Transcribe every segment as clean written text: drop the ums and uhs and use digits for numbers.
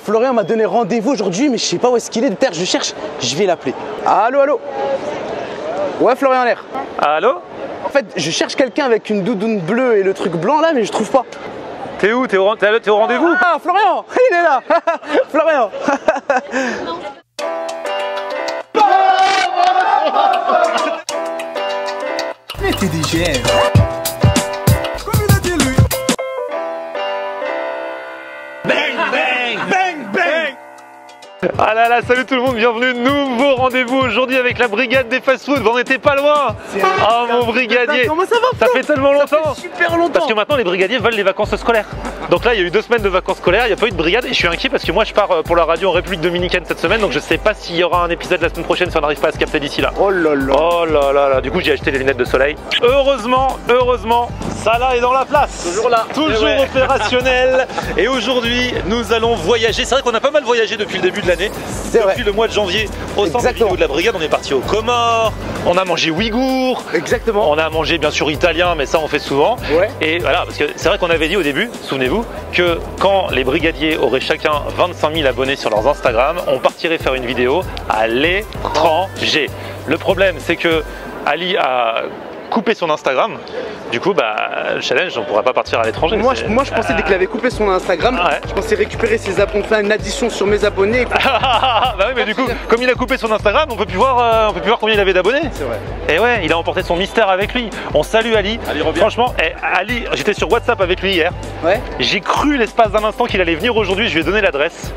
Florian m'a donné rendez-vous aujourd'hui, mais je sais pas où est-ce qu'il est. De terre, je cherche, je vais l'appeler. Allô, allô. Ouais, Florian en l'air. Allô? En fait, je cherche quelqu'un avec une doudoune bleue et le truc blanc là, mais je trouve pas. T'es où? T'es au rendez-vous? Ah, Florian, il est là. Florian. Mais t'es DGM. Ah là là, salut tout le monde, bienvenue, nouveau rendez-vous aujourd'hui avec la brigade des fast-food. Vous en étiez pas loin. Ah mon brigadier. Comment ça va? Ça fait tellement longtemps. Ça fait super longtemps. Parce que maintenant les brigadiers veulent les vacances scolaires. Donc là il y a eu 2 semaines de vacances scolaires, il n'y a pas eu de brigade et je suis inquiet parce que moi je pars pour la radio en République Dominicaine cette semaine. Donc je sais pas s'il y aura un épisode la semaine prochaine si on n'arrive pas à se capter d'ici là. Oh là là. Oh là là là. Du coup j'ai acheté les lunettes de soleil. Heureusement, Salah est dans la place. Toujours là. Toujours opérationnel. Et aujourd'hui nous allons voyager. C'est vrai qu'on a pas mal voyagé depuis le début de l'année. C'est vrai. Depuis le mois de janvier, au sein des vidéos de la brigade, on est parti aux Comores, on a mangé ouïghour, Exactement. on a mangé bien sûr italien, mais ça on fait souvent. Ouais. Et voilà, parce que c'est vrai qu'on avait dit au début, souvenez-vous, que quand les brigadiers auraient chacun 25 000 abonnés sur leurs Instagram, on partirait faire une vidéo à l'étranger. Le problème, c'est que Ali a coupé son Instagram. Du coup, le challenge, on ne pourra pas partir à l'étranger. Moi, je pensais dès qu'il avait coupé son Instagram, Ouais. je pensais récupérer ses abonnés, faire une addition sur mes abonnés. Et Bah oui, mais du coup, comme il a coupé son Instagram, on peut plus voir combien il avait d'abonnés. C'est vrai. Et ouais, il a emporté son mystère avec lui. On salue Ali. Ali revient. Franchement, Ali, j'étais sur WhatsApp avec lui hier. Ouais. J'ai cru l'espace d'un instant qu'il allait venir aujourd'hui. Je lui ai donné l'adresse.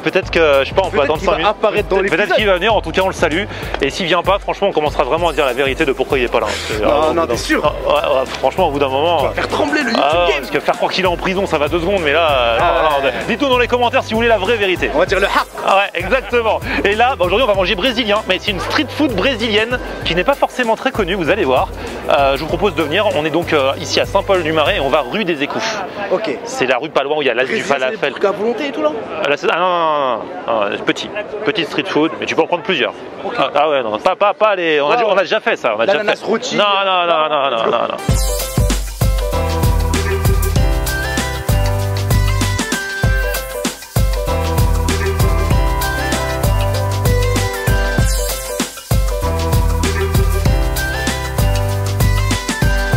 Peut-être que, je sais pas, on peut attendre 5 minutes. Apparaître dans l'épisode. Peut-être qu'il va venir, en tout cas on le salue. Et s'il vient pas, franchement, on commencera vraiment à dire la vérité de pourquoi il est pas là. Parce que, Non, t'es sûr? Ouais, franchement, au bout d'un moment. Faire trembler le YouTube Game. Parce que faire croire qu'il est en prison, ça va 2 secondes, mais là, non. Dites-nous dans les commentaires si vous voulez la vraie vérité. On va dire le haq. Ah ouais, exactement. Et là, aujourd'hui, on va manger brésilien, mais c'est une street food brésilienne qui n'est pas forcément très connue, vous allez voir. Je vous propose de venir. On est donc ici à Saint-Paul-du-Marais et on va rue des Écouches. Ok. C'est la rue pas loin où il y a l'as du falafel. Truc à volonté et tout là. Non, petit street food, mais tu peux en prendre plusieurs. Ah ouais, non, pas les. On a déjà fait ça. On a déjà L'ananas fait. rôti. Non.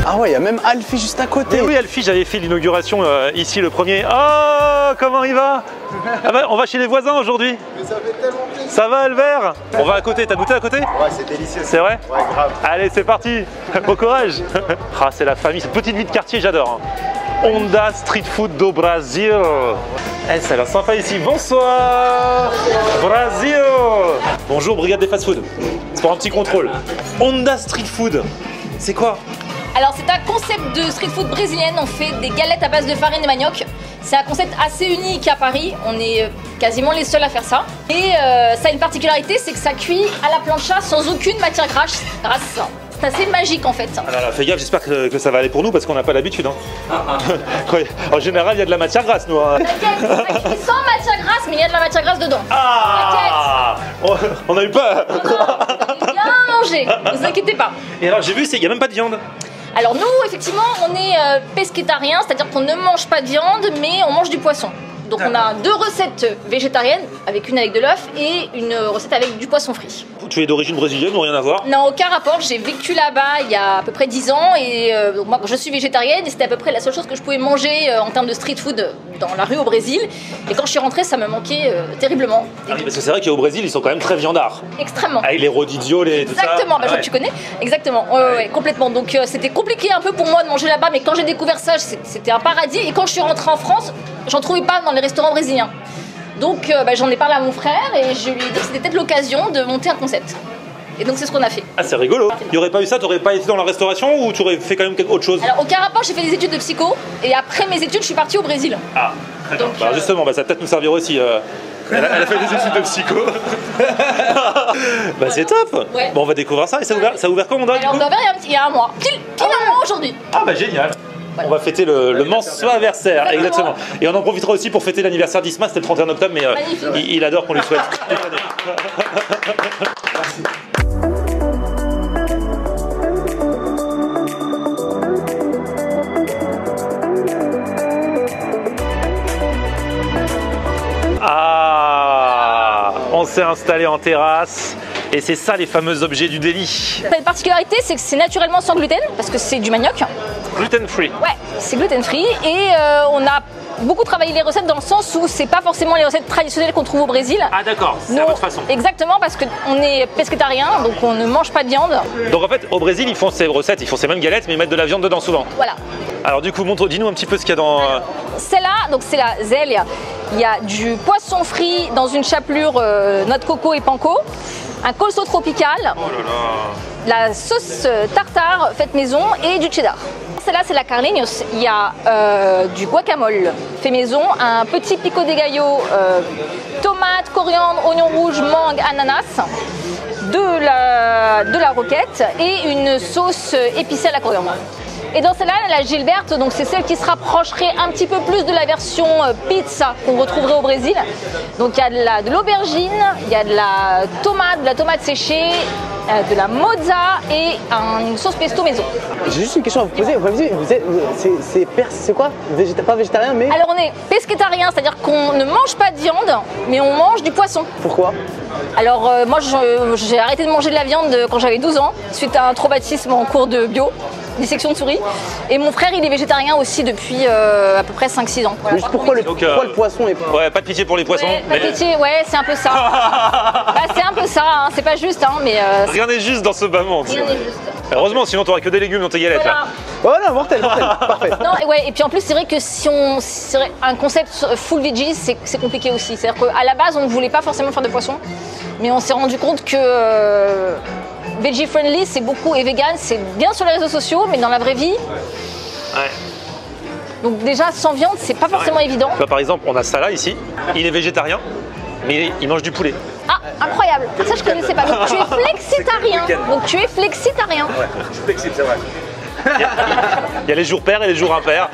Ah ouais, il y a même Alfie juste à côté. Mais oui, Alfie, j'avais fait l'inauguration ici le premier. Oh, comment il va? Ah bah, on va chez les voisins aujourd'hui. Mais ça fait tellement plaisir. Ça va, Albert? On va à côté. T'as goûté à côté? Ouais, c'est délicieux. C'est vrai? Ouais, grave. Allez, c'est parti. Bon courage. Ah, c'est la famille. Cette petite vie de quartier, j'adore. Honda Street Food do Brasil. Eh, ça a l'air sympa ici. Bonsoir. Brasil. Bonjour, brigade des fast-food. C'est pour un petit contrôle. Honda Street Food. C'est quoi? Alors c'est un concept de street food brésilienne, on fait des galettes à base de farine de manioc. C'est un concept assez unique à Paris, on est quasiment les seuls à faire ça. Et ça a une particularité, c'est que ça cuit à la plancha sans aucune matière grasse. C'est assez magique en fait. Ah là là, fais gaffe, j'espère que ça va aller pour nous parce qu'on n'a pas l'habitude. Ouais, en général, il y a de la matière grasse, nous. T'inquiète, ça cuit sans matière grasse, mais il y a de la matière grasse dedans. Ah, on a eu peur. T'inquiète, vous allez bien manger, ne vous inquiétez pas. Et alors, j'ai vu, il n'y a même pas de viande. Alors nous, effectivement, on est pescétarien, c'est-à-dire qu'on ne mange pas de viande, mais on mange du poisson. Donc on a 2 recettes végétariennes, avec une avec de l'œuf et une recette avec du poisson frit. Tu es d'origine brésilienne ou rien à voir? Non, aucun rapport, j'ai vécu là-bas il y a à peu près 10 ans et donc moi je suis végétarienne et c'était à peu près la seule chose que je pouvais manger en termes de street food dans la rue au Brésil. Et quand je suis rentrée, ça me manquait terriblement. Ah oui, parce que c'est vrai qu'au Brésil, ils sont quand même très viandards. Extrêmement. Avec les rodizio, tout ça. Exactement, je vois Ouais. que tu connais. Exactement, ouais, complètement. Donc c'était compliqué un peu pour moi de manger là-bas, mais quand j'ai découvert ça, c'était un paradis. Et quand je suis rentrée en France, j'en trouvais pas dans les restaurants brésiliens. Donc j'en ai parlé à mon frère et je lui ai dit que c'était peut-être l'occasion de monter un concept. Et donc c'est ce qu'on a fait. Ah, c'est rigolo. Il n'y aurait pas eu ça, t'aurais pas été dans la restauration ou tu aurais fait quand même autre chose? Alors aucun rapport, j'ai fait des études de psycho et après mes études, je suis partie au Brésil. Ah, d'accord. Donc, Bah, justement, ça va peut-être nous servir aussi. Elle a fait des études de psycho. Bah c'est top. Ouais. Bon, on va découvrir ça. Et ça a ouvert quand, Honda, du Alors coup? on va voir il y a un mois, pile un mois aujourd'hui. Ah bah génial. On va fêter le mensuaversaire, exactement. Et on en profitera aussi pour fêter l'anniversaire d'Isma, c'était le 31 octobre, mais Magnifique. il adore qu'on lui souhaite. On s'est installé en terrasse et c'est ça les fameux objets du délit. La particularité, c'est que c'est naturellement sans gluten, parce que c'est du manioc. Gluten free. Ouais, c'est gluten free et on a beaucoup travaillé les recettes dans le sens où c'est pas forcément les recettes traditionnelles qu'on trouve au Brésil. Ah d'accord, c'est à Nous, votre façon. Exactement, parce qu'on est pescétarien, donc on ne mange pas de viande. Donc en fait, au Brésil, ils font ces recettes, ils font ces mêmes galettes, mais ils mettent de la viande dedans souvent. Voilà. Alors du coup, dis-nous un petit peu ce qu'il y a dans... Celle-là, donc c'est la zélia. Il y a du poisson frit dans une chapelure noix de coco et panko, un colso tropical, Oh là là. la sauce tartare faite maison et du cheddar. Celle-là, c'est la Carlinhos. Il y a du guacamole fait maison, un petit pico de gallo, tomate, coriandre, oignon rouge, mangue, ananas, de la roquette et une sauce épicée à la coriandre. Et dans celle-là, la Gilberte, donc c'est celle qui se rapprocherait un petit peu plus de la version pizza qu'on retrouverait au Brésil. Donc il y a de l'aubergine, il y a de la tomate séchée, de la mozza et une sauce pesto maison. J'ai juste une question à vous poser. C'est quoi? Pas végétarien, mais. Alors on est pescétarien, c'est-à-dire qu'on ne mange pas de viande, mais on mange du poisson. Pourquoi? Alors moi j'ai arrêté de manger de la viande quand j'avais 12 ans, suite à un traumatisme en cours de bio, dissection de souris. Et mon frère il est végétarien aussi depuis à peu près 5-6 ans. Mais juste pourquoi le poisson est pas. Ouais, pas de pitié pour les poissons. Ouais, pas de pitié, ouais, c'est un peu ça. Bah, c'est un peu ça, hein, c'est pas juste, hein, mais Rien n'est juste dans ce bas monde. rien n'est juste. Heureusement, sinon t'aurais que des légumes dans tes galettes là. Voilà. Oh non, mortel, parfait. Non, et, ouais, et puis en plus, c'est vrai que si c'est un concept full veggie, c'est compliqué aussi. C'est-à-dire qu'à la base, on ne voulait pas forcément faire de poisson, mais on s'est rendu compte que veggie friendly, c'est beaucoup, et vegan, c'est bien sur les réseaux sociaux, mais dans la vraie vie. Ouais. Donc déjà, sans viande, c'est pas forcément évident. Tu vois, par exemple, on a Salah ici, il est végétarien, mais il mange du poulet. Ah, incroyable. Ça, je connaissais pas. Donc tu es flexitarien. Donc tu es flexitarien. Ouais, je suis flexible, c'est vrai. Il y a les jours pairs et les jours impairs.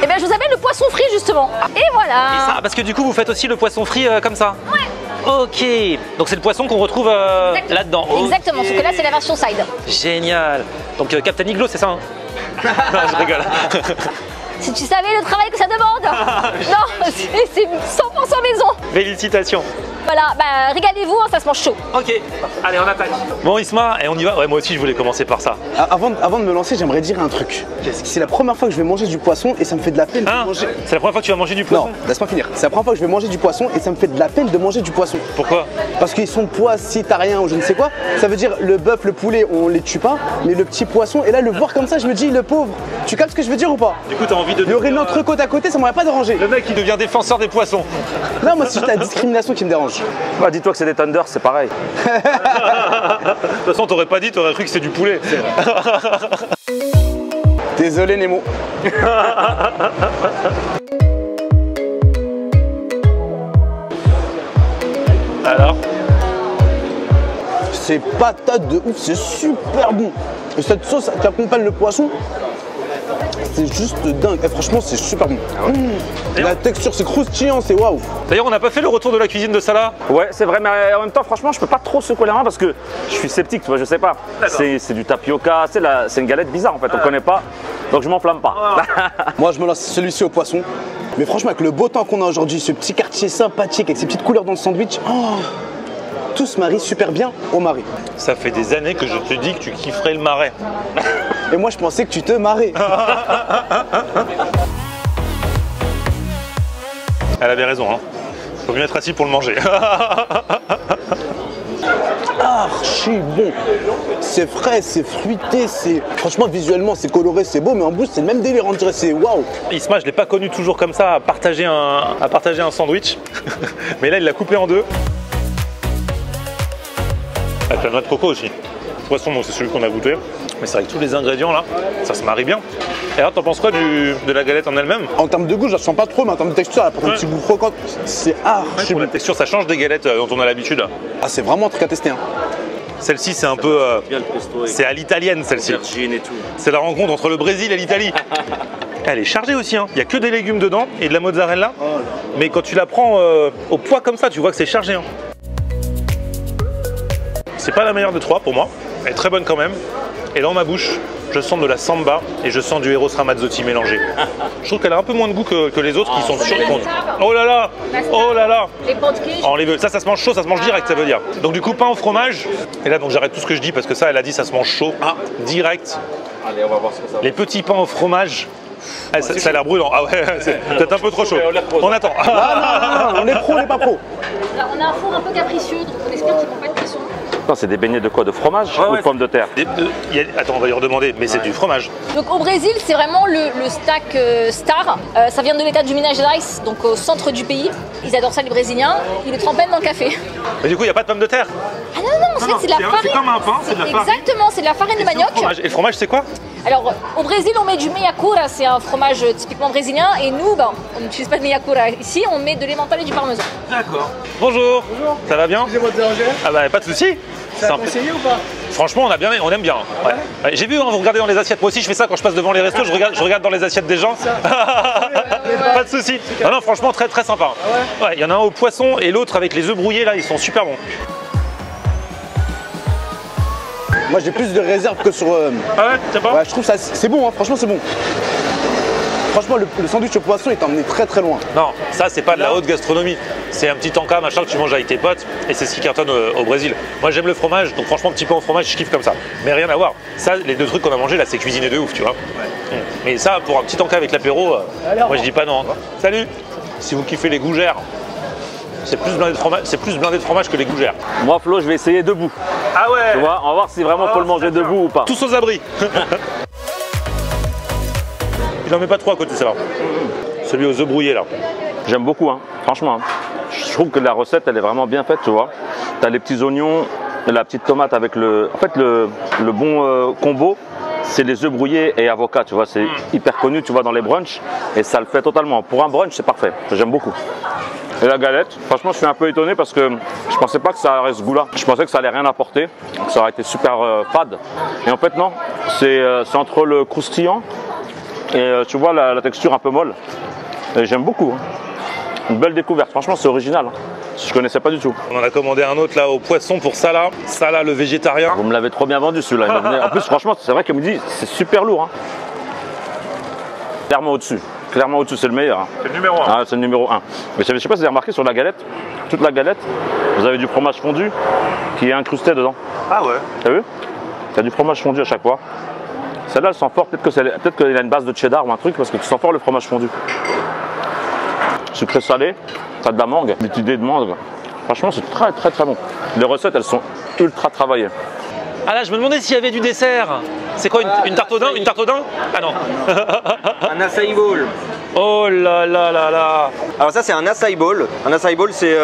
Et bien, je vous appelle le poisson frit justement. Et voilà. Ah, parce que du coup, vous faites aussi le poisson frit comme ça? Ouais. Ok, donc c'est le poisson qu'on retrouve là-dedans. Exactement, sauf que là, c'est la version side. Génial. Donc Captain Iglo, c'est ça hein? Non, je rigole. Si tu savais le travail que ça demande. Non, c'est 100% maison. Félicitations. Voilà, bah régalez-vous, hein, ça se mange chaud. Ok, allez, on attaque. Bon, Isma, et on y va. Ouais, moi aussi, je voulais commencer par ça. Avant de me lancer, j'aimerais dire un truc. C'est la première fois que je vais manger du poisson et ça me fait de la peine de Hein? manger. C'est la première fois que tu vas manger du poisson? Non, laisse-moi finir. C'est la première fois que je vais manger du poisson et ça me fait de la peine de manger du poisson. Pourquoi? Parce qu'ils sont poissitariens ou je ne sais quoi. Ça veut dire le bœuf, le poulet, on les tue pas, mais le petit poisson, et là le voir comme ça, je me dis le pauvre. Tu captes ce que je veux dire ou pas? Du coup, t'as envie de. Il y aurait une entrecôte à côté, ça m'aurait pas dérangé. Le mec qui devient défenseur des poissons. Non, moi c'est juste la discrimination qui me dérange. Bah dis-toi que c'est des tenders, c'est pareil. De toute façon, t'aurais pas dit, t'aurais cru que c'était du poulet. Désolé Nemo. Alors? C'est patate de ouf, c'est super bon. Et cette sauce qui accompagne le poisson, c'est juste dingue. Et franchement, c'est super bon. La texture, c'est croustillant, c'est waouh. D'ailleurs, on n'a pas fait le retour de la cuisine de Salah. Ouais, c'est vrai, mais en même temps, franchement, je peux pas trop secouer la main parce que je suis sceptique, tu vois, je sais pas. C'est du tapioca, c'est une galette bizarre en fait, on connaît pas, donc je m'enflamme pas. Moi, je me lance celui-ci au poisson. Mais franchement, avec le beau temps qu'on a aujourd'hui, ce petit quartier sympathique avec ces petites couleurs dans le sandwich, tout se marie super bien au marais. Ça fait des années que je te dis que tu kifferais le marais. Et moi, je pensais que tu te marrais. Elle avait raison, hein. Faut mieux être assis pour le manger. Archi bon. C'est frais, c'est fruité, c'est. Franchement, visuellement, c'est coloré, c'est beau, mais en bouche, c'est le même délire, on dirait, c'est waouh. Isma, je l'ai pas connu toujours comme ça, à partager un sandwich. Mais là, il l'a coupé en deux. Avec la noix de coco aussi. Le poisson, bon, c'est celui qu'on a goûté. Mais c'est avec tous les ingrédients là, ça se marie bien. Et alors, t'en penses quoi de la galette en elle-même? En termes de goût, je la sens pas trop, mais en termes de texture, elle apporte un petit goût croquant. C'est archi Pour bon. la texture, ça change des galettes dont on a l'habitude. Ah, c'est vraiment un truc à tester. Hein. Celle-ci, c'est un peu. C'est à l'italienne, celle-ci. C'est la rencontre entre le Brésil et l'Italie. Elle est chargée aussi, hein. Il n'y a que des légumes dedans et de la mozzarella. Mais quand tu la prends au poids comme ça, tu vois que c'est chargé. Hein. C'est pas la meilleure des trois pour moi. Elle est très bonne quand même. Et dans ma bouche, je sens de la samba et je sens du Eros Ramazzotti mélangé. Je trouve qu'elle a un peu moins de goût que les autres qui sont sur le fond. Oh là là, oh là là. Les pancakes. Oh, ça se mange chaud, ça se mange direct, ça veut dire. Donc du coup, pain au fromage. Et là, donc j'arrête tout ce que je dis parce que ça, elle a dit, ça se mange chaud, direct. Allez, on va voir ce que ça va. Les petits pains au fromage. Ah, ça a l'air brûlant. Ah ouais, c'est peut-être un peu trop chaud. On attend. Non, on est pro, on n'est pas pro. Là, on a un four un peu capricieux, donc on espère qu'ils ne vont pas être cuissons. Non, c'est des beignets de quoi? De fromage ou de pommes de terre? Attends, on va lui redemander, mais c'est du fromage. Donc au Brésil, c'est vraiment le stack star. Ça vient de l'état du Minas Gerais, donc au centre du pays. Ils adorent ça, les Brésiliens. Ils le trempent même dans le café. Mais du coup, il n'y a pas de pommes de terre? Ah non, en fait, c'est de la farine. C'est comme un pain, c'est de la farine. Exactement, c'est de la farine de manioc. Et le fromage, c'est quoi? Alors, au Brésil, on met du meyakura, c'est un fromage typiquement brésilien. Et nous, on n'utilise pas de meyakura. Ici, on met de l'emmental et du parmesan. D'accord. Bonjour. Bonjour. Ça va bien? Excusez-moi de déranger. Ah bah, pas de souci. C'est à conseiller ou pas? Franchement, on aime bien. Ouais. Ouais, j'ai vu, vous regardez dans les assiettes. Moi aussi, je fais ça quand je passe devant les restos. Je regarde dans les assiettes des gens. Pas de souci. Non, franchement, très très sympa. Ah ouais, il y en a un au poisson et l'autre avec les œufs brouillés là, ils sont super bons. Moi j'ai plus de réserve que sur. Ah ouais, c'est pas? Ouais, je trouve ça c'est bon, hein, franchement c'est bon. Franchement, le sandwich au poisson est emmené très très loin. Non, ça c'est pas de la haute gastronomie. C'est un petit tanka machin que tu manges avec tes potes et c'est ce qui cartonne au Brésil. Moi j'aime le fromage, donc franchement petit pain au fromage, je kiffe comme ça. Mais rien à voir. Ça, les deux trucs qu'on a mangé là, c'est cuisiné de ouf, tu vois. Ouais. Mais ça, pour un petit tanka avec l'apéro, moi je dis pas non. Hein. Salut. Si vous kiffez les gougères, c'est plus blindé de fromage que les gougères. Moi, Flo, je vais essayer debout. Ah ouais. Tu vois, on va voir si vraiment on peut le manger debout ou pas. Tous aux abris. Il en met pas trop à côté, ça va. Celui aux œufs brouillés là. J'aime beaucoup, hein, franchement. Je trouve que la recette, elle est vraiment bien faite, tu vois. Tu as les petits oignons, la petite tomate avec le... En fait, le bon combo, c'est les œufs brouillés et avocat, tu vois. C'est hyper connu, tu vois, dans les brunchs. Et ça le fait totalement. Pour un brunch, c'est parfait. J'aime beaucoup. Et la galette, franchement, je suis un peu étonné parce que je pensais pas que ça aurait ce goût-là. Je pensais que ça allait rien apporter, que ça aurait été super fade. Et en fait, non. C'est entre le croustillant et tu vois la texture un peu molle. Et j'aime beaucoup. Hein. Une belle découverte. Franchement, c'est original. Hein. Je connaissais pas du tout. On en a commandé un autre là au poisson pour Salah. Salah le végétarien. Vous me l'avez trop bien vendu celui-là. En plus, franchement, c'est vrai qu'elle me dit c'est super lourd. Hein. Clairement au-dessus. Clairement au-dessus, c'est le meilleur. Hein. C'est le numéro 1. Ah, c'est le numéro 1. Mais je sais pas si vous avez remarqué sur la galette, toute la galette, vous avez du fromage fondu qui est incrusté dedans. Ah ouais. T'as vu? T'as du fromage fondu à chaque fois. Celle-là, elle sent fort. Peut-être qu'il a une base de cheddar ou un truc parce que tu sens fort le fromage fondu. Sucré salé, t'as de la mangue, des idées de mangue. Franchement, c'est très très très bon. Les recettes, elles sont ultra travaillées. Ah là, je me demandais s'il y avait du dessert. C'est quoi, une tarte au daim? Une tarte au daim? Ah non. Un acai bowl. Oh là là là là. Alors ça c'est un acai bowl. Un acai bowl c'est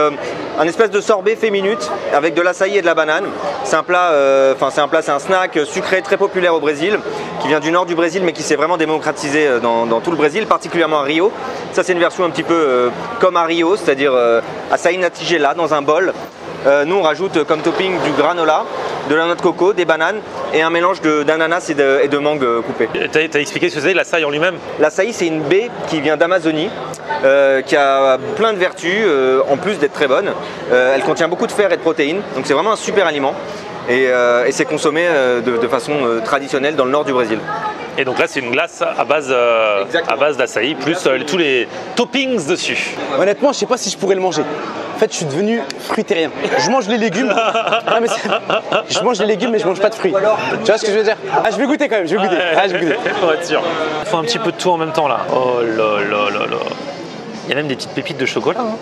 un espèce de sorbet fait minute avec de l'açaï et de la banane. C'est un plat, c'est un snack sucré très populaire au Brésil, qui vient du nord du Brésil mais qui s'est vraiment démocratisé dans tout le Brésil, particulièrement à Rio. Ça c'est une version un petit peu comme à Rio, c'est-à-dire açaï na tigela dans un bol. Nous on rajoute comme topping du granola, de la noix de coco, des bananes et un mélange d'ananas et de mangue coupée. T'as expliqué ce que c'est l'açaï en lui-même? L'açaï c'est une baie qui vient d'Amazonie, qui a plein de vertus en plus d'être très bonne. Elle contient beaucoup de fer et de protéines, donc c'est vraiment un super aliment et c'est consommé de façon traditionnelle dans le nord du Brésil. Et donc là c'est une glace à base d'açaï plus tous les toppings dessus. Honnêtement, je sais pas si je pourrais le manger. En fait, je suis devenu fruitérien. Je mange les légumes. Non, mais je mange les légumes, mais je mange pas de fruits. Tu vois ce que je veux dire? Ah, je vais goûter quand même. Je vais goûter. Ah, je vais goûter. Pour être sûr. Il faut un petit peu de tout en même temps là. Oh là là là là. Il y a même des petites pépites de chocolat. Hein.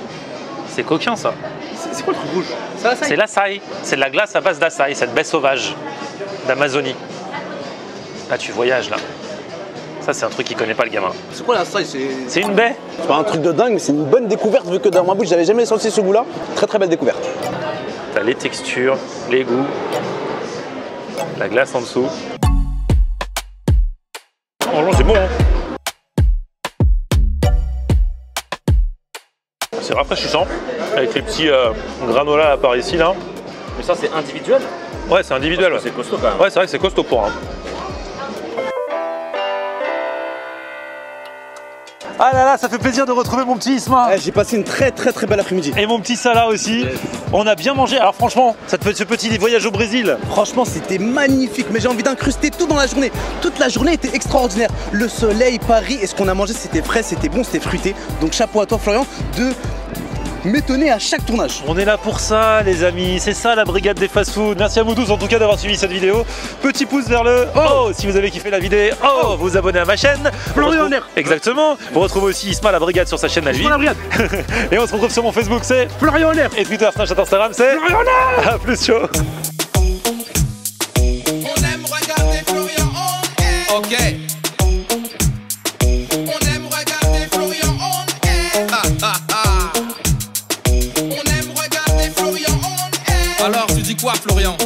C'est coquin ça. C'est quoi le truc rouge? C'est l'açaï. C'est de la glace à base d'açaï, cette baie sauvage d'Amazonie. Là, tu voyages là. Ça, c'est un truc qu'il connaît pas le gamin. C'est quoi la saille? C'est une baie. C'est pas un truc de dingue, mais c'est une bonne découverte vu que dans ma bouche, j'avais jamais senti ce goût-là. Très très belle découverte. T'as les textures, les goûts, la glace en dessous. Franchement, c'est bon. Hein. C'est rafraîchissant avec les petits granola à part ici là. Mais ça, c'est individuel? Ouais, c'est individuel. C'est costaud quand même. Ouais, c'est vrai que c'est costaud pour un. Ah là là, ça fait plaisir de retrouver mon petit Isma. J'ai passé une très belle après-midi. Et mon petit Salah aussi. On a bien mangé. Alors franchement, ce petit voyage au Brésil. Franchement, c'était magnifique, mais j'ai envie d'incruster tout dans la journée. Toute la journée était extraordinaire. Le soleil, Paris, et ce qu'on a mangé, c'était frais, c'était bon, c'était fruité. Donc chapeau à toi, Florian, de m'étonner à chaque tournage. On est là pour ça, les amis. C'est ça la brigade des fast-food. Merci à vous tous en tout cas d'avoir suivi cette vidéo. Petit pouce vers le haut si vous avez kiffé la vidéo. Vous abonnez à ma chaîne. Florian en l'air. Exactement. Vous retrouvez aussi Isma la brigade sur sa chaîne à lui. Et on se retrouve sur mon Facebook, c'est Florian en l'air. Et Twitter, Snapchat, Instagram, c'est Florian en l'air. A plus, chaud. On aime regarder Florian en air. Ok. On aime regarder Florian en air. On aime regarder Florian en air. Alors tu dis quoi, Florian?